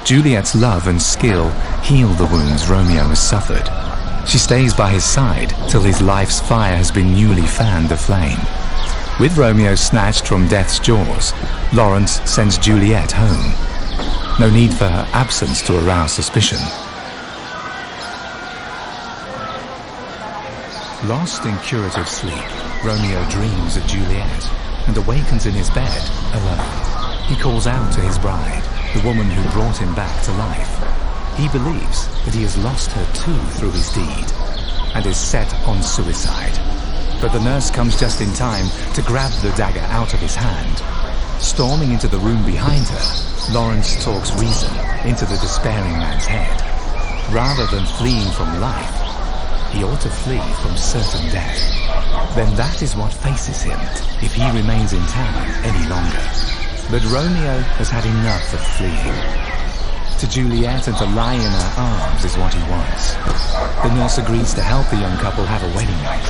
Juliet's love and skill heal the wounds Romeo has suffered. She stays by his side till his life's fire has been newly fanned aflame. With Romeo snatched from death's jaws, Lawrence sends Juliet home. No need for her absence to arouse suspicion. Lost in curative sleep, Romeo dreams of Juliet and awakens in his bed alone. He calls out to his bride, the woman who brought him back to life. He believes that he has lost her too through his deed and is set on suicide. But the nurse comes just in time to grab the dagger out of his hand. Storming into the room behind her, Lawrence talks reason into the despairing man's head. Rather than fleeing from life, he ought to flee from certain death. Then that is what faces him if he remains in town any longer. But Romeo has had enough of fleeing. To Juliet and to lie in her arms is what he wants. The nurse agrees to help the young couple have a wedding night.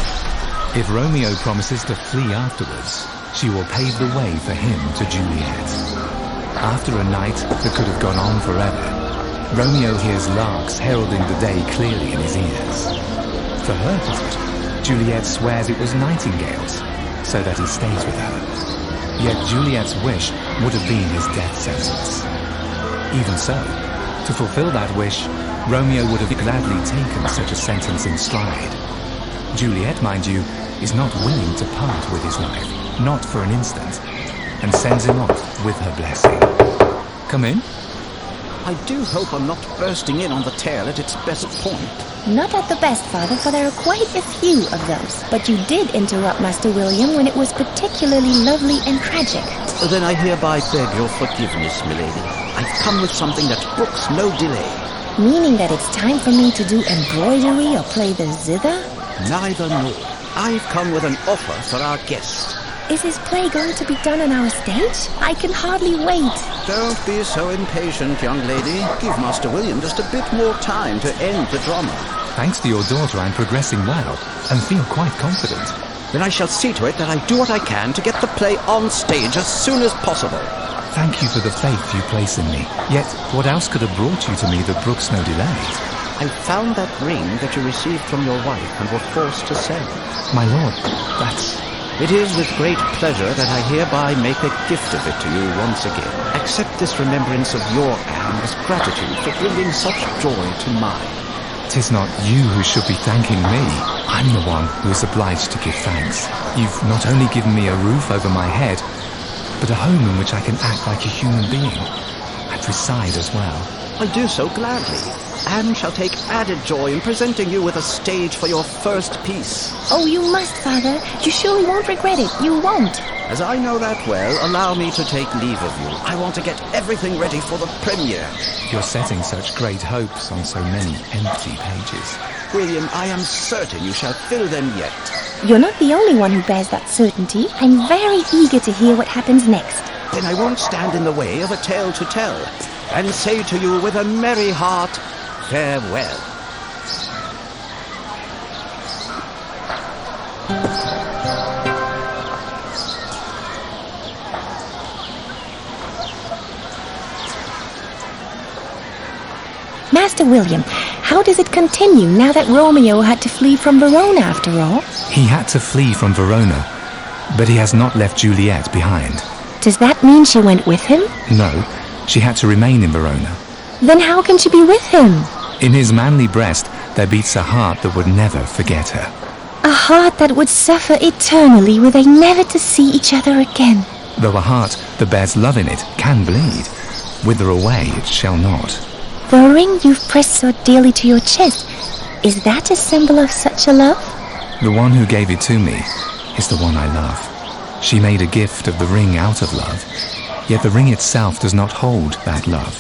If Romeo promises to flee afterwards, she will pave the way for him to Juliet. After a night that could have gone on forever, Romeo hears larks heralding the day clearly in his ears. For her part, Juliet swears it was nightingales, so that he stays with her. Yet Juliet's wish would have been his death sentence. Even so, to fulfill that wish, Romeo would have gladly taken such a sentence in stride. Juliet, mind you, is not willing to part with his life, not for an instant, and sends him off with her blessing. Come in. I do hope I'm not bursting in on the tale at its best point. Not at the best, Father, for there are quite a few of those. But you did interrupt Master William when it was particularly lovely and tragic. Then I hereby beg your forgiveness, milady. I've come with something that brooks no delay. Meaning that it's time for me to do embroidery or play the zither? Neither nor. I've come with an offer for our guest. Is his play going to be done on our stage? I can hardly wait. Don't be so impatient, young lady. Give Master William just a bit more time to end the drama. Thanks to your daughter, I'm progressing well and feel quite confident. Then I shall see to it that I do what I can to get the play on stage as soon as possible. Thank you for the faith you place in me. Yet, what else could have brought you to me that brooks no delay? I found that ring that you received from your wife and were forced to sell. My lord, that's... It is with great pleasure that I hereby make a gift of it to you once again. Accept this remembrance of your Anne as gratitude for bringing such joy to mine. 'Tis not you who should be thanking me. I'm the one who is obliged to give thanks. You've not only given me a roof over my head, but a home in which I can act like a human being, and reside as well. I do so gladly. Anne shall take added joy in presenting you with a stage for your first piece. Oh, you must, Father. You surely won't regret it. You won't. As I know that well, allow me to take leave of you. I want to get everything ready for the premiere. You're setting such great hopes on so many empty pages. William, I am certain you shall fill them yet. You're not the only one who bears that certainty. I'm very eager to hear what happens next. Then I won't stand in the way of a tale to tell, and say to you with a merry heart, farewell. Master William, how does it continue now that Romeo had to flee from Verona after all? He had to flee from Verona, but he has not left Juliet behind. Does that mean she went with him? No, she had to remain in Verona. Then how can she be with him? In his manly breast there beats a heart that would never forget her. A heart that would suffer eternally were they never to see each other again. Though a heart that bears love in it can bleed, wither away it shall not. The ring you've pressed so dearly to your chest, is that a symbol of such a love? The one who gave it to me is the one I love. She made a gift of the ring out of love, yet the ring itself does not hold that love.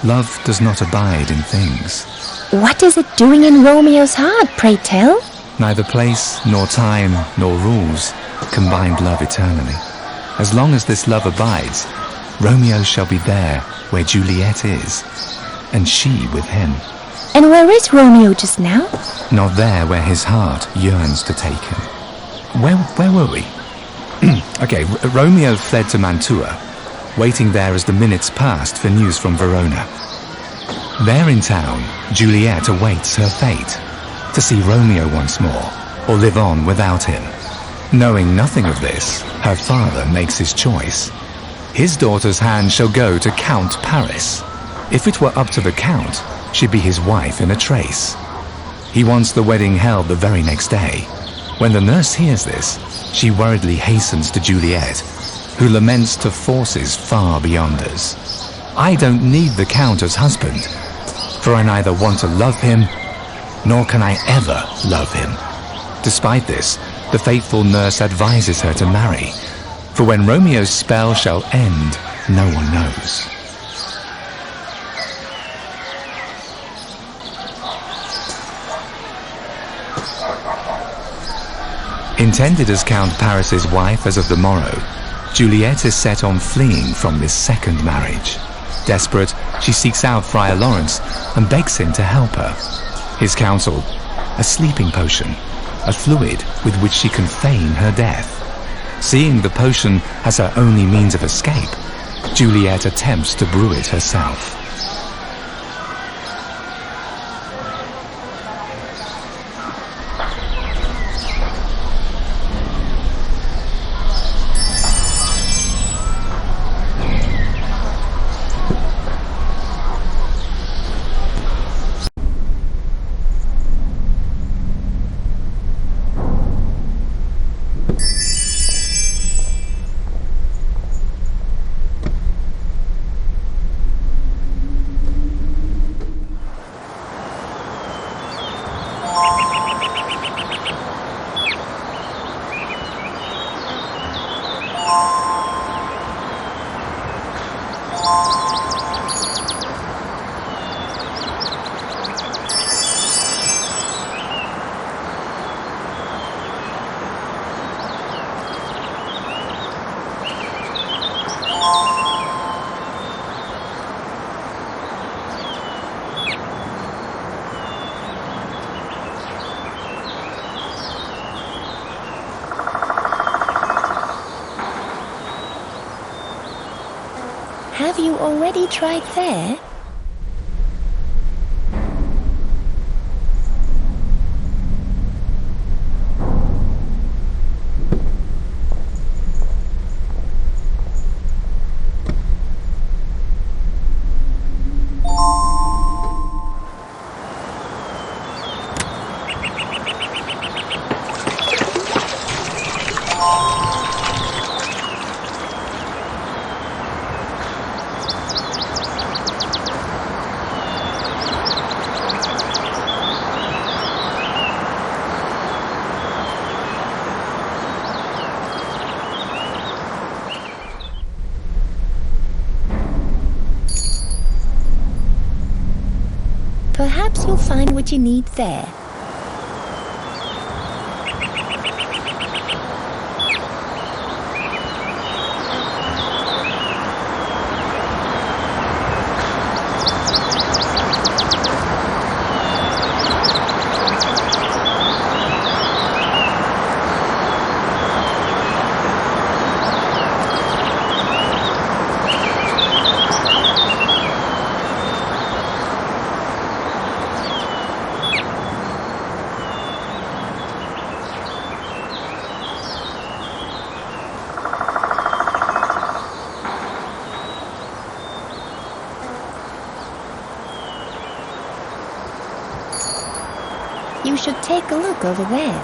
Love does not abide in things. What is it doing in Romeo's heart, pray tell? Neither place, nor time, nor rules can bind love eternally. As long as this love abides, Romeo shall be there where Juliet is, and she with him. And where is Romeo just now? Not there where his heart yearns to take him. Where were we? Okay, Romeo fled to Mantua, waiting there as the minutes passed for news from Verona. There in town, Juliet awaits her fate, to see Romeo once more, or live on without him. Knowing nothing of this, her father makes his choice. His daughter's hand shall go to Count Paris. If it were up to the Count, she'd be his wife in a trace. He wants the wedding held the very next day. When the nurse hears this, she worriedly hastens to Juliet, who laments to forces far beyond us. I don't need the Count as husband, for I neither want to love him, nor can I ever love him. Despite this, the faithful nurse advises her to marry, for when Romeo's spell shall end, no one knows. Intended as Count Paris's wife as of the morrow, Juliet is set on fleeing from this second marriage. Desperate, she seeks out Friar Lawrence and begs him to help her. His counsel, a sleeping potion, a fluid with which she can feign her death. Seeing the potion as her only means of escape, Juliet attempts to brew it herself. Have you already tried there? Perhaps you'll find what you need there. You should take a look over there.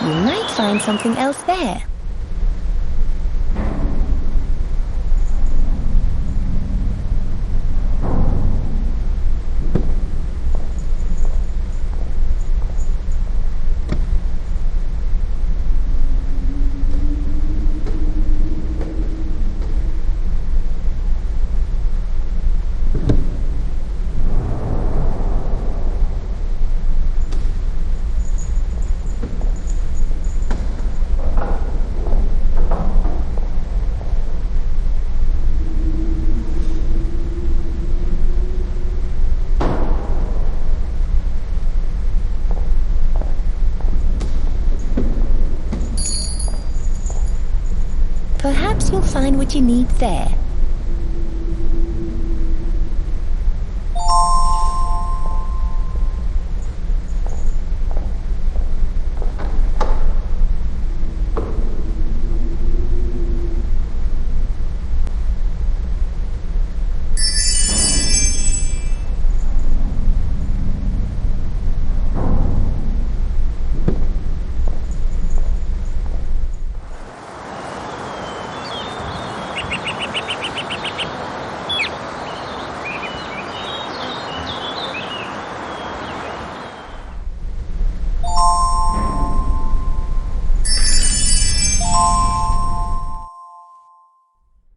You might find something else there. Perhaps you'll find what you need there.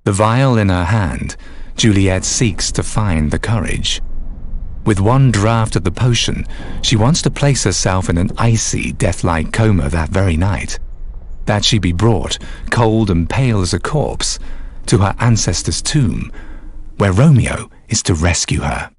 The vial in her hand, Juliet seeks to find the courage. With one draught of the potion, she wants to place herself in an icy, death-like coma that very night, that she be brought, cold and pale as a corpse, to her ancestor's tomb, where Romeo is to rescue her.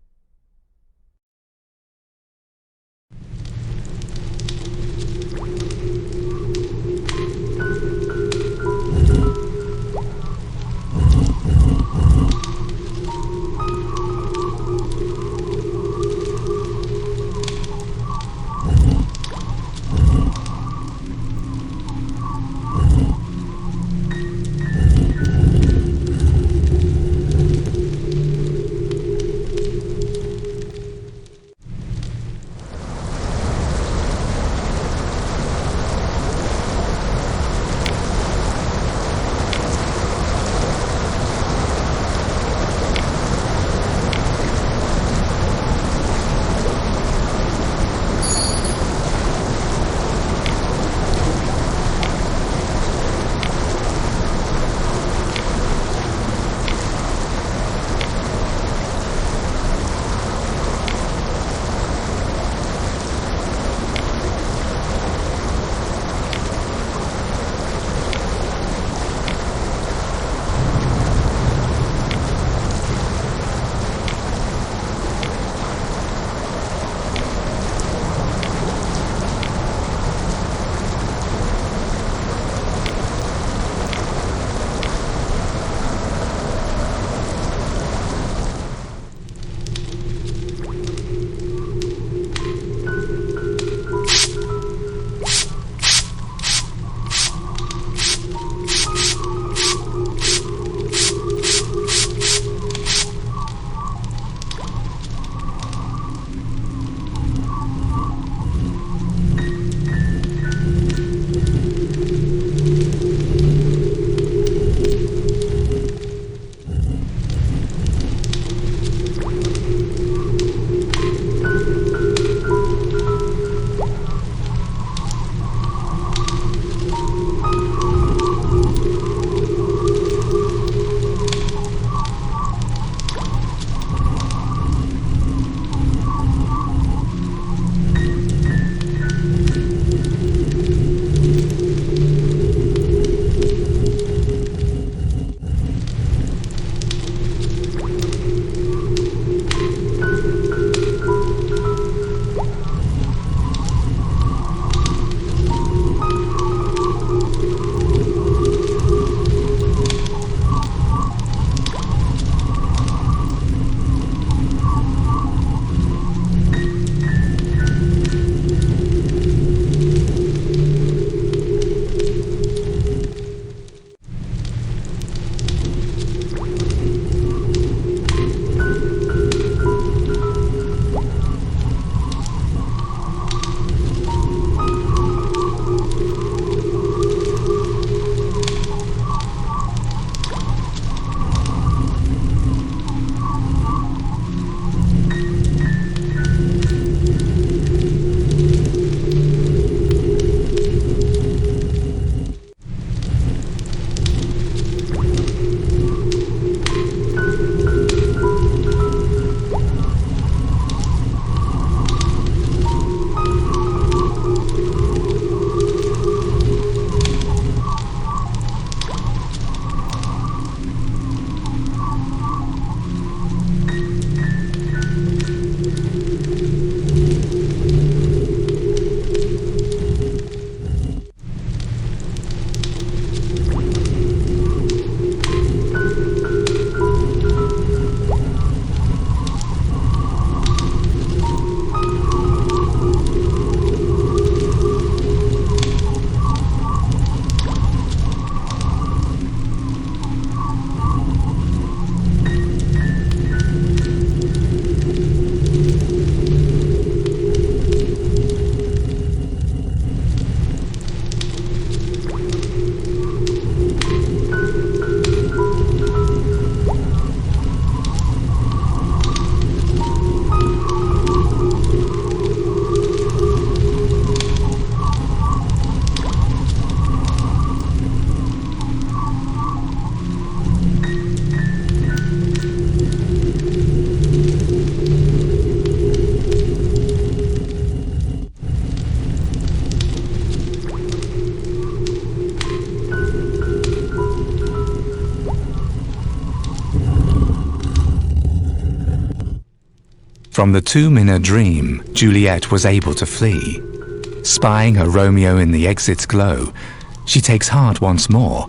From the tomb in her dream, Juliet was able to flee. Spying her Romeo in the exit's glow, she takes heart once more.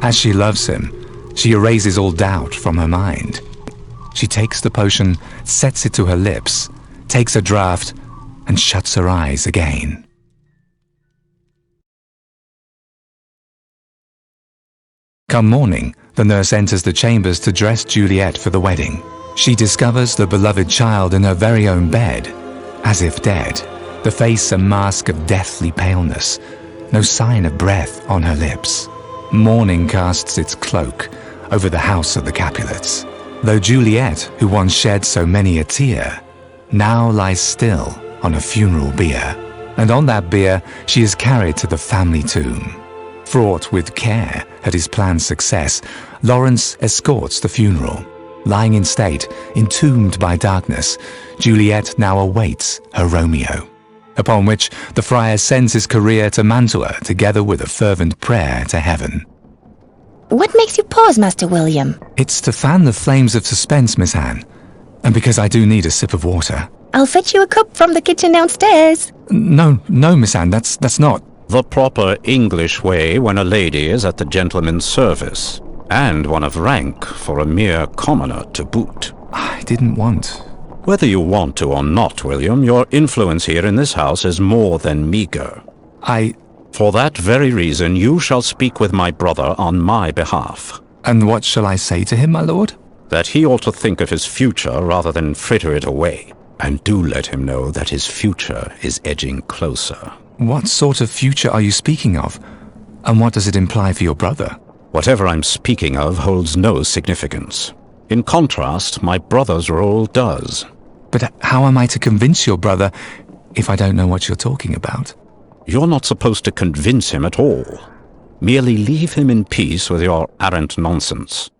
As she loves him, she erases all doubt from her mind. She takes the potion, sets it to her lips, takes a draught, and shuts her eyes again. Come morning, the nurse enters the chambers to dress Juliet for the wedding. She discovers the beloved child in her very own bed, as if dead, the face a mask of deathly paleness, no sign of breath on her lips. Mourning casts its cloak over the house of the Capulets, though Juliet, who once shed so many a tear, now lies still on a funeral bier, and on that bier she is carried to the family tomb. Fraught with care at his planned success, Lawrence escorts the funeral. Lying in state, entombed by darkness, Juliet now awaits her Romeo, upon which the friar sends his courier to Mantua together with a fervent prayer to heaven. What makes you pause, Master William? It's to fan the flames of suspense, Miss Anne, and because I do need a sip of water. I'll fetch you a cup from the kitchen downstairs. No, Miss Anne, that's not... The proper English way when a lady is at the gentleman's service, and one of rank for a mere commoner to boot. I didn't want... Whether you want to or not, William, your influence here in this house is more than meager. For that very reason, you shall speak with my brother on my behalf. And what shall I say to him, my lord? That he ought to think of his future rather than fritter it away. And do let him know that his future is edging closer. What sort of future are you speaking of? And what does it imply for your brother? Whatever I'm speaking of holds no significance. In contrast, my brother's role does. But how am I to convince your brother if I don't know what you're talking about? You're not supposed to convince him at all. Merely leave him in peace with your arrant nonsense.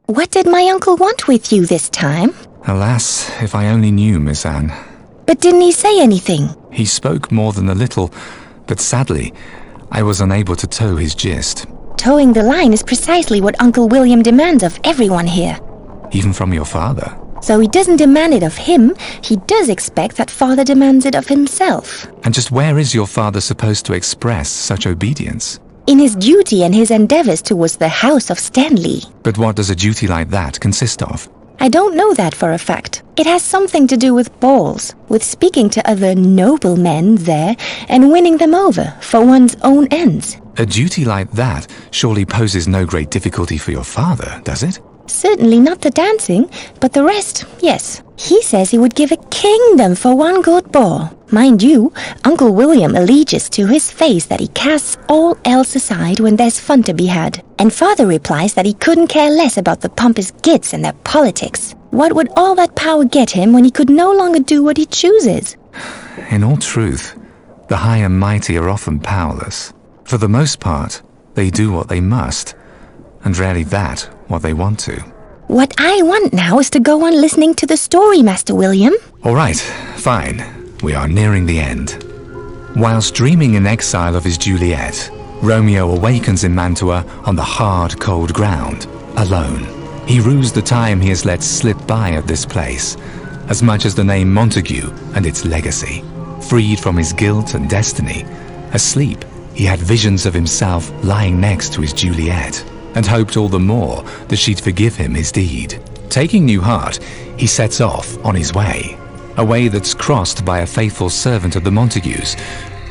What did my uncle want with you this time? Alas, if I only knew, Miss Anne. But didn't he say anything? He spoke more than a little, but sadly, I was unable to tow his gist. Towing the line is precisely what Uncle William demands of everyone here. Even from your father. So he doesn't demand it of him, he does expect that father demands it of himself. And just where is your father supposed to express such obedience? In his duty and his endeavors towards the House of Stanley. But what does a duty like that consist of? I don't know that for a fact. It has something to do with balls, with speaking to other noblemen there and winning them over for one's own ends. A duty like that surely poses no great difficulty for your father, does it? Certainly not the dancing, but the rest, yes. He says he would give a kingdom for one good ball. Mind you, Uncle William alleges to his face that he casts all else aside when there's fun to be had. And father replies that he couldn't care less about the pompous gits and their politics. What would all that power get him when he could no longer do what he chooses? In all truth, the high and mighty are often powerless. For the most part, they do what they must, and rarely that what they want to. What I want now is to go on listening to the story, Master William. All right, fine. We are nearing the end. Whilst dreaming in exile of his Juliet, Romeo awakens in Mantua on the hard, cold ground, alone. He rues the time he has let slip by at this place, as much as the name Montague and its legacy. Freed from his guilt and destiny, asleep, he had visions of himself lying next to his Juliet, and hoped all the more that she'd forgive him his deed. Taking new heart, he sets off on his way, a way that's crossed by a faithful servant of the Montagues,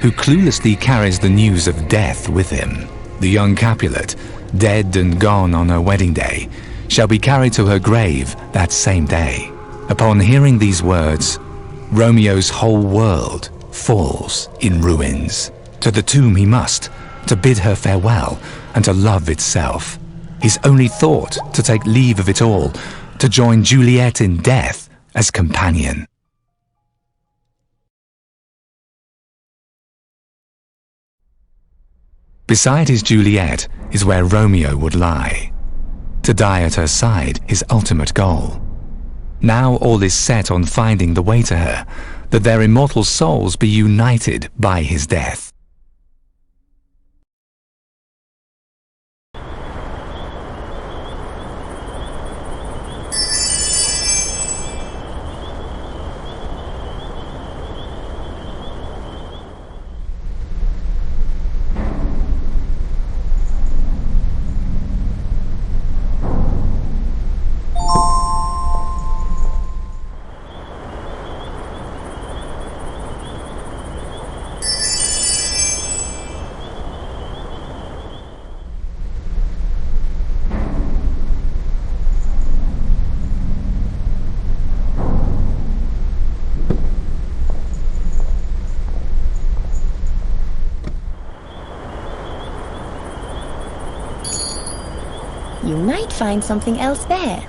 who cluelessly carries the news of death with him. The young Capulet, dead and gone on her wedding day, shall be carried to her grave that same day. Upon hearing these words, Romeo's whole world falls in ruins. To the tomb he must, to bid her farewell, and to love itself. His only thought to take leave of it all, to join Juliet in death as companion. Beside his Juliet is where Romeo would lie. To die at her side, his ultimate goal. Now all is set on finding the way to her, that their immortal souls be united by his death. You might find something else there.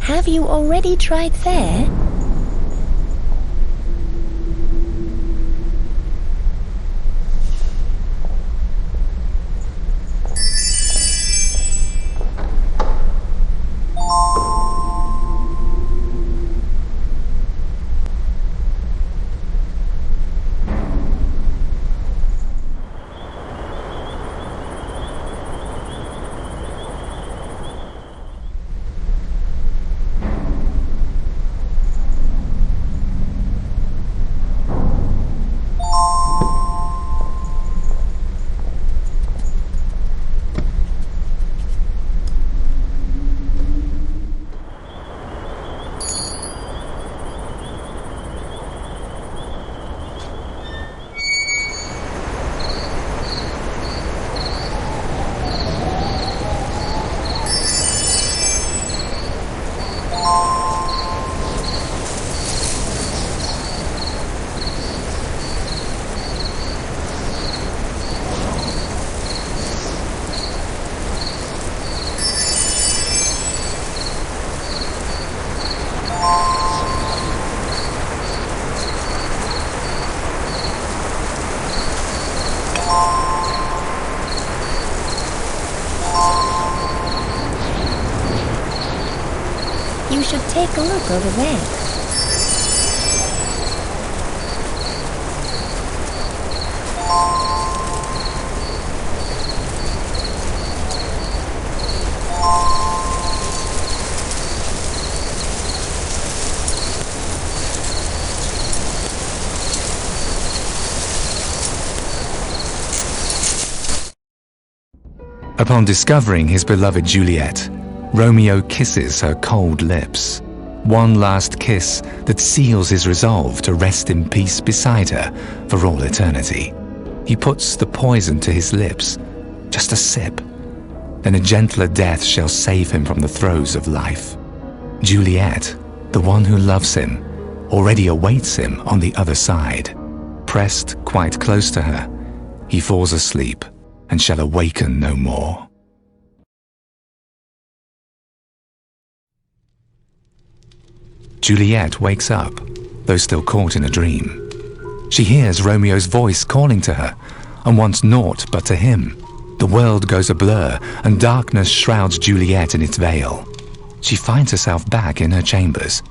Have you already tried there? You should take a look over there. Upon discovering his beloved Juliet, Romeo kisses her cold lips. One last kiss that seals his resolve to rest in peace beside her for all eternity. He puts the poison to his lips, just a sip. Then a gentler death shall save him from the throes of life. Juliet, the one who loves him, already awaits him on the other side. Pressed quite close to her, he falls asleep and shall awaken no more. Juliet wakes up, though still caught in a dream. She hears Romeo's voice calling to her, and wants naught but to him. The world goes a blur, and darkness shrouds Juliet in its veil. She finds herself back in her chambers.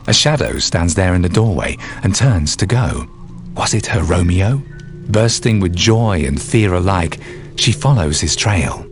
A shadow stands there in the doorway and turns to go. Was it her Romeo? Bursting with joy and fear alike, she follows his trail.